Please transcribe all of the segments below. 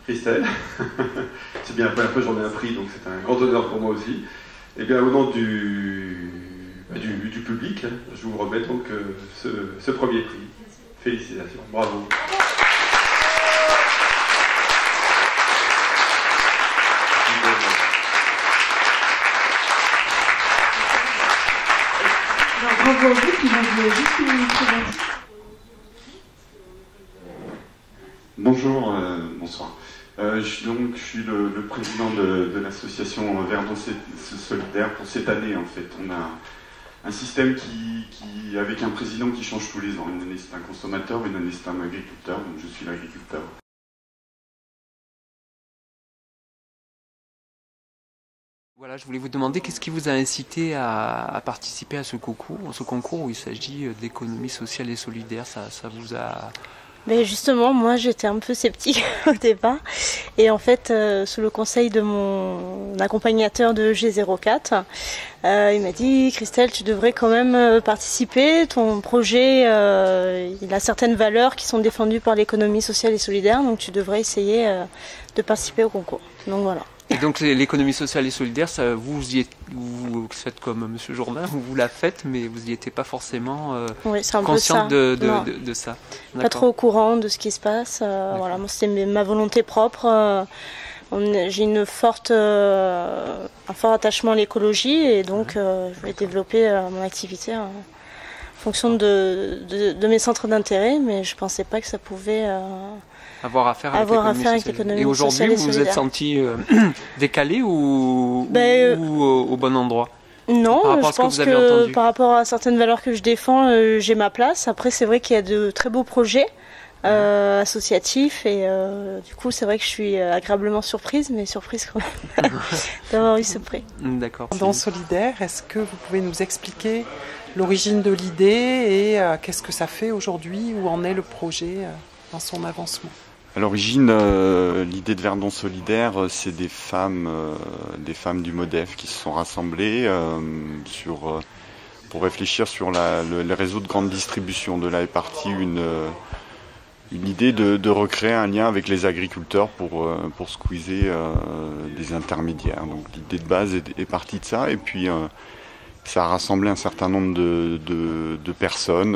Christelle. C'est bien la première fois que j'en ai un prix, donc c'est un grand honneur pour moi aussi. Et bien au nom du public, je vous remets donc ce premier prix. Félicitations, bravo. Bravo à vous, puis je vais juste vous présenter. Bonjour, bonsoir. Je suis le président de l'association Verdon Solidaire pour cette année en fait. On a un système avec un président qui change tous les ans. Une année c'est un consommateur, une année c'est un agriculteur, donc je suis l'agriculteur. Voilà, je voulais vous demander qu'est-ce qui vous a incité à participer à ce concours où il s'agit d'économie sociale et solidaire. Ça vous a... Mais justement, moi j'étais un peu sceptique au départ et en fait sous le conseil de mon accompagnateur de G04, il m'a dit Christelle, tu devrais quand même participer, ton projet il a certaines valeurs qui sont défendues par l'économie sociale et solidaire, donc tu devrais essayer de participer au concours. Donc voilà. Et donc l'économie sociale et solidaire, ça, vous faites comme Monsieur Jourdain, vous la faites, mais vous n'y étiez pas forcément consciente de ça. Pas trop au courant de ce qui se passe. Voilà, moi c'était ma volonté propre. J'ai un fort attachement à l'écologie et donc je vais développer mon activité en fonction de mes centres d'intérêt, mais je pensais pas que ça pouvait avoir affaire avec l'économie sociale. Et aujourd'hui, vous vous êtes senti décalé ou au bon endroit? Non, je pense que par rapport à certaines valeurs que je défends, j'ai ma place. Après, c'est vrai qu'il y a de très beaux projets associatifs et du coup, c'est vrai que je suis agréablement surprise, mais surprise quand même d'avoir eu ce prix. D'accord. Dans Solidaire, est-ce que vous pouvez nous expliquer l'origine de l'idée et qu'est-ce que ça fait aujourd'hui, où en est le projet dans son avancement? À l'origine, l'idée de Verdon Solidaire, c'est des femmes du MODEF qui se sont rassemblées pour réfléchir sur le réseau de grande distribution. De là est partie une idée de recréer un lien avec les agriculteurs pour squeezer des intermédiaires. Donc l'idée de base est partie de ça, et puis ça a rassemblé un certain nombre de personnes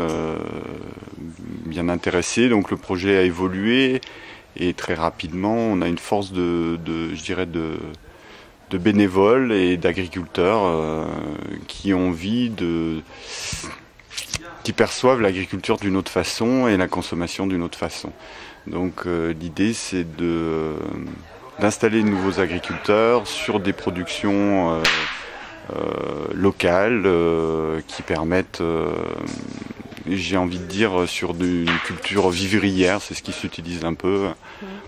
bien intéressées. Donc le projet a évolué et très rapidement on a une force de bénévoles et d'agriculteurs qui ont envie qui perçoivent l'agriculture d'une autre façon et la consommation d'une autre façon. Donc l'idée c'est d'installer de nouveaux agriculteurs sur des productions locales qui permettent, j'ai envie de dire, sur une culture vivrière, c'est ce qui s'utilise un peu,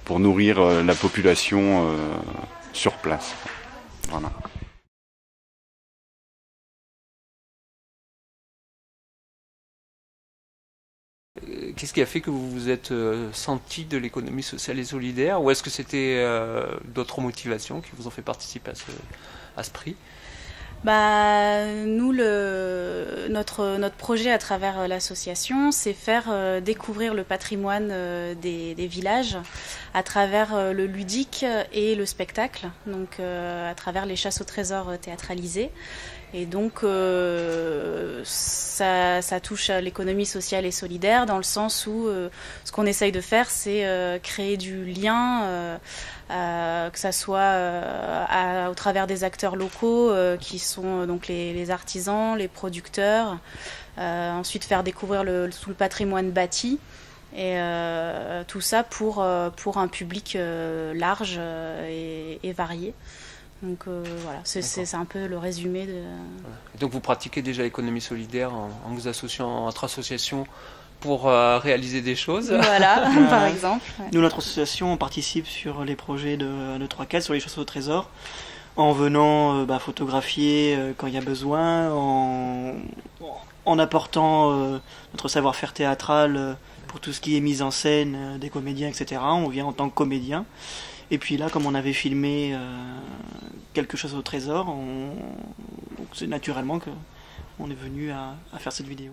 pour nourrir la population sur place. Voilà. Qu'est-ce qui a fait que vous vous êtes senti de l'économie sociale et solidaire, ou est-ce que c'était d'autres motivations qui vous ont fait participer à ce prix? Nous, notre projet à travers l'association, c'est faire découvrir le patrimoine des villages à travers le ludique et le spectacle, donc à travers les chasses au trésor théâtralisées. Et donc ça touche à l'économie sociale et solidaire dans le sens où ce qu'on essaye de faire, c'est créer du lien, que ça soit au travers des acteurs locaux qui sont donc les artisans, les producteurs, ensuite faire découvrir tout le patrimoine bâti. Et tout ça pour un public large et varié. Donc voilà, c'est un peu le résumé de... Donc vous pratiquez déjà l'économie solidaire en vous associant entre associations pour réaliser des choses. Voilà, par exemple. Ouais. Nous, notre association, on participe sur les projets de 3-4, sur les chasses au trésor, en venant photographier quand il y a besoin, en apportant notre savoir-faire théâtral pour tout ce qui est mise en scène des comédiens, etc. On vient en tant que comédien. Et puis là, comme on avait filmé quelque chose au trésor, donc c'est naturellement qu'on est venu à faire cette vidéo.